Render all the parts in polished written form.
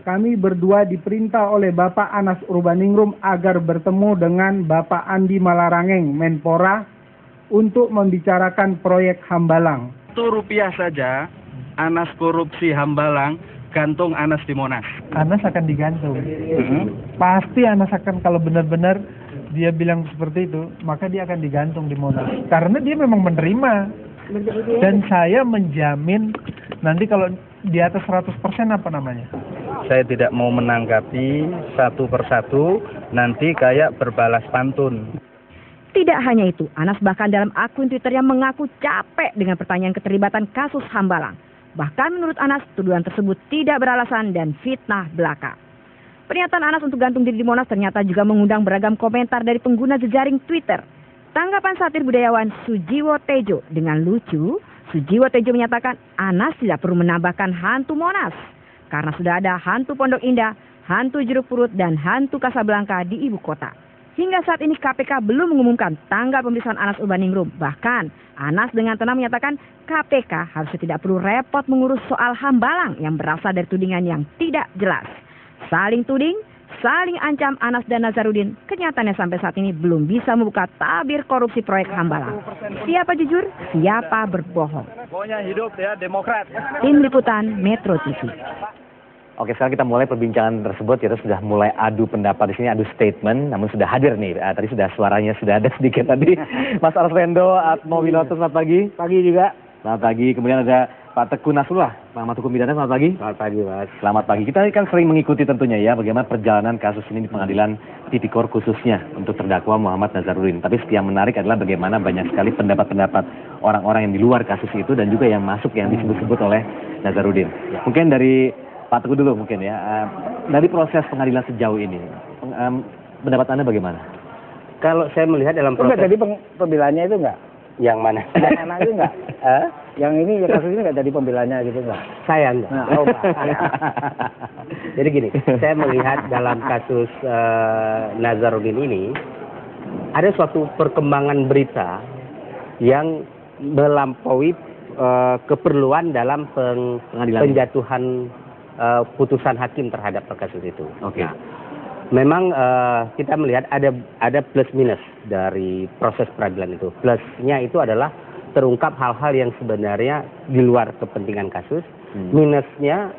kami berdua diperintah oleh Bapak Anas Urbaningrum agar bertemu dengan Bapak Andi Malarangeng, Menpora, untuk membicarakan proyek Hambalang. Rp1 saja, Anas korupsi Hambalang, gantung Anas di Monas. Anas akan digantung. Pasti Anas akan, kalau benar-benar dia bilang seperti itu, maka dia akan digantung di Monas. Karena dia memang menerima. Dan saya menjamin nanti kalau di atas 100% apa namanya? Saya tidak mau menanggapi satu persatu, nanti kayak berbalas pantun. Tidak hanya itu, Anas bahkan dalam akun Twitternya mengaku capek dengan pertanyaan keterlibatan kasus Hambalang. Bahkan menurut Anas, tuduhan tersebut tidak beralasan dan fitnah belaka. Pernyataan Anas untuk gantung diri di Monas ternyata juga mengundang beragam komentar dari pengguna jejaring Twitter. Tanggapan satir budayawan Sujiwo Tejo dengan lucu, Sujiwo Tejo menyatakan Anas tidak perlu menambahkan hantu Monas. Karena sudah ada hantu Pondok Indah, hantu Jeruk Purut, dan hantu Kasablanka di ibu kota. Hingga saat ini KPK belum mengumumkan tanggal pemeriksaan Anas Urbaningrum. Bahkan Anas dengan tenang menyatakan KPK harusnya tidak perlu repot mengurus soal Hambalang yang berasal dari tudingan yang tidak jelas. Saling tuding, saling ancam Anas dan Nazarudin. Kenyataannya sampai saat ini belum bisa membuka tabir korupsi proyek Hambalang. Siapa jujur, siapa berbohong. Pokoknya hidup ya Demokrat. Tim Liputan Metro TV. Oke, sekarang kita mulai perbincangan tersebut. Kita sudah mulai adu pendapat di sini, adu statement. Namun sudah hadir nih. Tadi sudah suaranya sudah ada sedikit tadi. Mas Arswendo, Atmo Wiloto, selamat pagi. Pagi juga. Selamat pagi. Kemudian ada Pak Teguh Nasrullah, Pengamat Hukum Pidana, selamat pagi. Selamat pagi, Mas. Selamat pagi. Kita kan sering mengikuti tentunya ya bagaimana perjalanan kasus ini di pengadilan Tipikor khususnya untuk terdakwa Muhammad Nazarudin. Tapi yang menarik adalah bagaimana banyak sekali pendapat-pendapat orang-orang yang di luar kasus itu dan juga yang masuk yang disebut-sebut oleh Nazarudin. Mungkin dari Pak Teguh dulu mungkin ya. Dari proses pengadilan sejauh ini, pendapat Anda bagaimana? Kalau saya melihat dalam proses... Enggak, jadi pembelanya itu enggak? Yang mana? Yang anak itu enggak? Yang ini, yang kasus ini enggak jadi pembelanya gitu enggak? Saya enggak. Nah, Jadi gini, saya melihat dalam kasus Nazarudin ini, ada suatu perkembangan berita yang melampaui keperluan dalam penjatuhan putusan hakim terhadap kasus itu. Oke. Nah, memang kita melihat ada plus minus dari proses peradilan itu. Plusnya itu adalah terungkap hal-hal yang sebenarnya di luar kepentingan kasus. Minusnya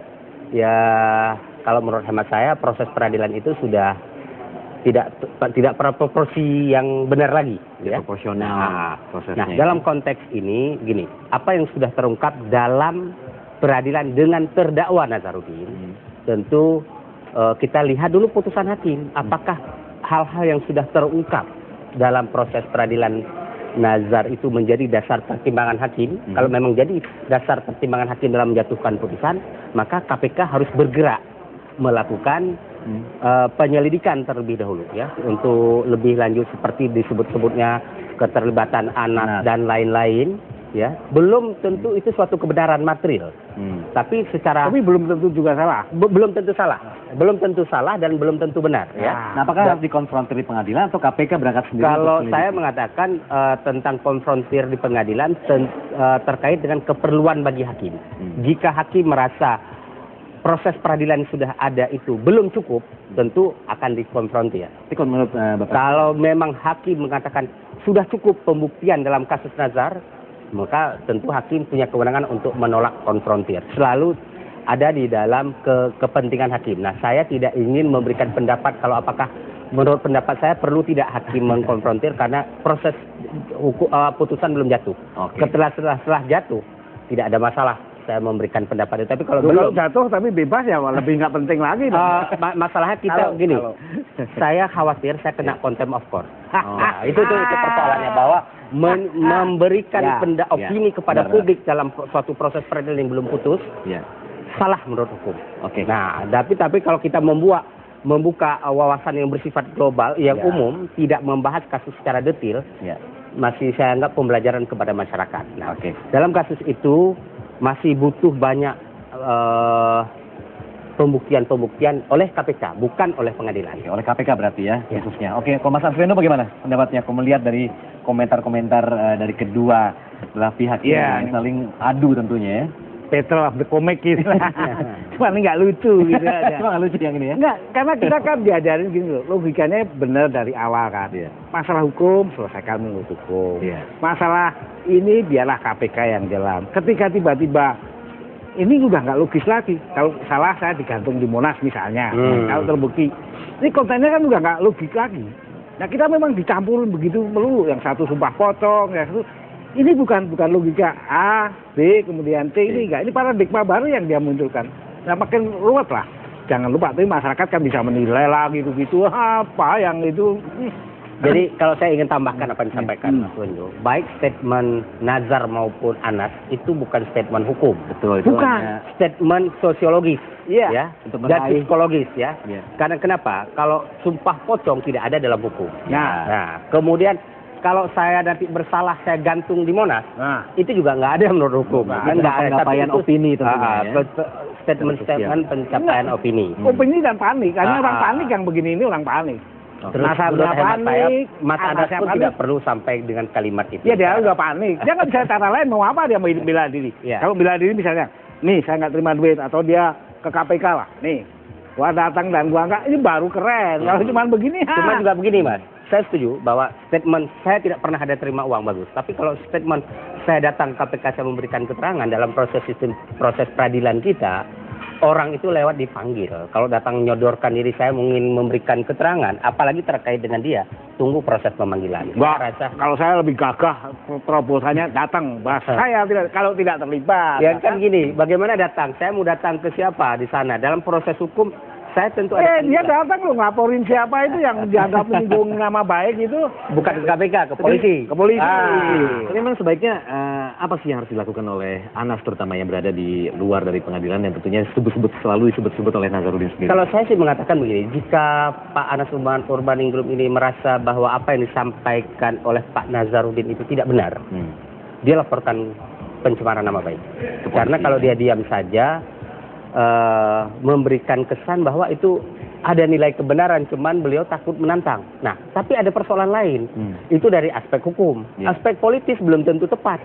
ya kalau menurut hemat saya proses peradilan itu sudah tidak proporsi yang benar lagi. Ya. Proporsional prosesnya. Nah, dalam konteks ini gini, apa yang sudah terungkap dalam peradilan dengan terdakwa Nazarudin, tentu kita lihat dulu putusan hakim. Apakah hal-hal yang sudah terungkap dalam proses peradilan Nazar itu menjadi dasar pertimbangan hakim? Kalau memang jadi dasar pertimbangan hakim dalam menjatuhkan putusan, maka KPK harus bergerak melakukan penyelidikan terlebih dahulu ya, untuk lebih lanjut seperti disebut-sebutnya keterlibatan anak dan lain-lain. Ya, belum tentu itu suatu kebenaran material. Tapi belum tentu juga salah. Belum tentu salah. Belum tentu salah dan belum tentu benar. Ya. Nah, apakah harus dikonfrontir di pengadilan atau KPK berangkat sendiri? Kalau saya mengatakan tentang konfrontir di pengadilan terkait dengan keperluan bagi hakim. Jika hakim merasa proses peradilan sudah ada itu belum cukup, tentu akan dikonfrontir. Menurut Bapak? Kalau memang hakim mengatakan sudah cukup pembuktian dalam kasus Nazar, maka tentu hakim punya kewenangan untuk menolak konfrontir. Selalu ada di dalam kepentingan hakim. Nah, saya tidak ingin memberikan pendapat kalau apakah menurut pendapat saya perlu tidak hakim mengkonfrontir karena proses putusan belum jatuh. Setelah jatuh tidak ada masalah saya memberikan pendapat itu. Tapi kalau belum jatuh tapi bebas ya, lebih nggak penting lagi. Masalahnya kita gini, saya khawatir saya kena contempt of court. Itu persoalannya, bahwa memberikan opini kepada publik dalam suatu proses peradilan yang belum putus salah menurut hukum. Nah, tapi kalau kita membuka wawasan yang bersifat global, yang umum, tidak membahas kasus secara detail, masih saya anggap pembelajaran kepada masyarakat. Nah, dalam kasus itu masih butuh banyak pembuktian oleh KPK, bukan oleh pengadilan. Oleh KPK berarti ya, khususnya. Kalau Mas Arswendo bagaimana pendapatnya? Kalau melihat dari komentar-komentar dari kedua belah pihak yang saling adu tentunya ya. battle of the comic gitu. Cuma ini nggak lucu gitu aja. Cuma nggak lucu yang ini ya? Enggak, karena kita kan diajarin gini loh, logikanya benar dari awal kan. Iya. Masalah hukum, selesaikan menurut hukum. Iya. Masalah ini biarlah KPK yang jalan. Ketika tiba-tiba ini udah nggak logis lagi. Kalau salah saya digantung di Monas misalnya. Kalau terbukti, ini kontennya kan udah nggak logik lagi. Nah kita memang dicampurin begitu melulu, yang satu sumpah pocong, yang satu ini bukan logika A, B, kemudian C, ini enggak. Ini paradigma baru yang dia munculkan. Nah makin ruwet lah. Jangan lupa, tapi masyarakat kan bisa menilai lah gitu-gitu, apa yang itu. Jadi kalau saya ingin tambahkan apa yang disampaikan Mas Wendo, baik statement Nazar maupun Anas itu bukan statement hukum. Betul, itu Bukan. hanya Statement sosiologis, Iya. ya, Untuk dan meraih. psikologis, ya. Iya. Karena kenapa? Kalau sumpah pocong tidak ada dalam hukum. Nah. Kemudian kalau saya nanti bersalah, saya gantung di Monas, Nah, itu juga nggak ada menurut hukum. Nggak Kan ada. nggak ada. Penyampaian Tapi itu, opini tentunya, ya. Statement-statement pencapaian opini. opini dan panik. Karena orang Ah. panik yang begini ini orang panik. Terus Nasabnya menurut hemat saya, panik, Mas Anas Anasnya pun panik. tidak perlu sampai dengan kalimat itu. Ya dia udah panik. Dia nggak bisa cara lain mau apa dia mau bela diri. Iya. Kalau bela diri misalnya, nih saya nggak terima duit atau dia ke KPK lah, nih gua datang dan gua nggak, ini baru keren. Kalau cuma begini, Cuma juga begini Mas, saya setuju bahwa statement saya tidak pernah ada terima uang bagus. Tapi kalau statement saya datang ke KPK, saya memberikan keterangan dalam proses sistem proses peradilan kita, orang itu lewat dipanggil. Kalau datang menyodorkan diri saya ingin memberikan keterangan, apalagi terkait dengan dia, tunggu proses pemanggilan. Nggak, Saya rasa kalau saya lebih gagah terobosannya datang, bahas saya tidak kalau tidak terlibat. ya kan gini, bagaimana datang? Saya mau datang ke siapa di sana? Dalam proses hukum, saya tentu ada dia panggilan. datang loh ngelaporin siapa itu yang dianggap menyinggung nama baik itu. Bukan ke KPK, ke polisi. Ke polisi. Tapi memang sebaiknya apa sih yang harus dilakukan oleh Anas terutama yang berada di luar dari pengadilan yang tentunya selalu disebut-sebut oleh Nazarudin sendiri? Kalau saya sih mengatakan begini, jika Pak Anas Urbaningrum ini merasa bahwa apa yang disampaikan oleh Pak Nazarudin itu tidak benar, dia laporkan pencemaran nama baik. Karena kalau dia diam saja, memberikan kesan bahwa itu ada nilai kebenaran, cuman beliau takut menantang. Nah, tapi ada persoalan lain. Itu dari aspek hukum. Ya. Aspek politis belum tentu tepat.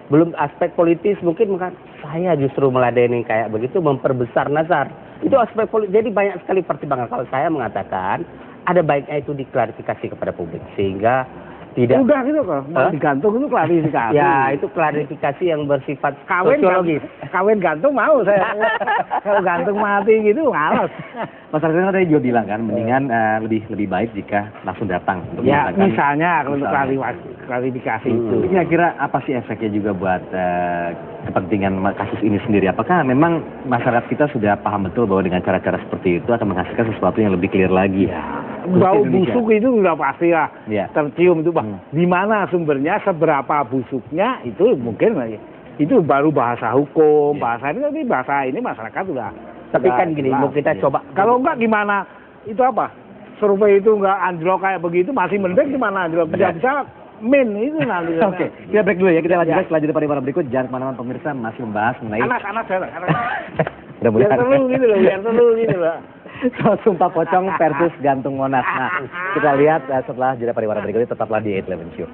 Belum aspek politis mungkin saya justru meladeni kayak begitu memperbesar Nazar. Itu aspek politis. Jadi banyak sekali pertimbangan. Kalau saya mengatakan ada baiknya itu diklarifikasi kepada publik sehingga tidak. Udah gitu kok, mau digantung itu klarifikasi. Ya, itu klarifikasi yang bersifat Kawin sosiologis. Kawin gantung mau saya. Kalau gantung mati gitu males. Mas Ardian tadi juga bilang kan, mendingan lebih baik jika langsung datang. Untuk Ya, mengatakan- misalnya kalau untuk Misalnya. klarifikasi itu. Tapi kira-kira apa sih efeknya juga buat kepentingan kasus ini sendiri? Apakah memang masyarakat kita sudah paham betul bahwa dengan cara-cara seperti itu akan menghasilkan sesuatu yang lebih clear lagi? Bau Indonesia. busuk itu udah pasti lah Ya. tercium itu, di mana sumbernya, seberapa busuknya itu mungkin lagi. Itu baru bahasa hukum, bahasa ini, tapi bahasa ini masyarakat udah. Tapi udah kan gini, jelas. mau kita coba. Kalau enggak gimana? Itu apa? Survei itu enggak anjlok kayak begitu, masih mendek gimana anjlok? Bisa-bisa min itu nanti. Oke, kita break dulu ya. Kita lanjutkan Ya. setelah jeda pada berikut. Jangan kemana-mana pemirsa, masih membahas mengenai Anak-anak saya, anak. Biar mudah-mudahan seru gitu loh, biar seru gitu loh. soal sumpah pocong versus gantung Monas. Nah, kita lihat setelah jeda pariwara berikut ini, tetaplah di 811 Show.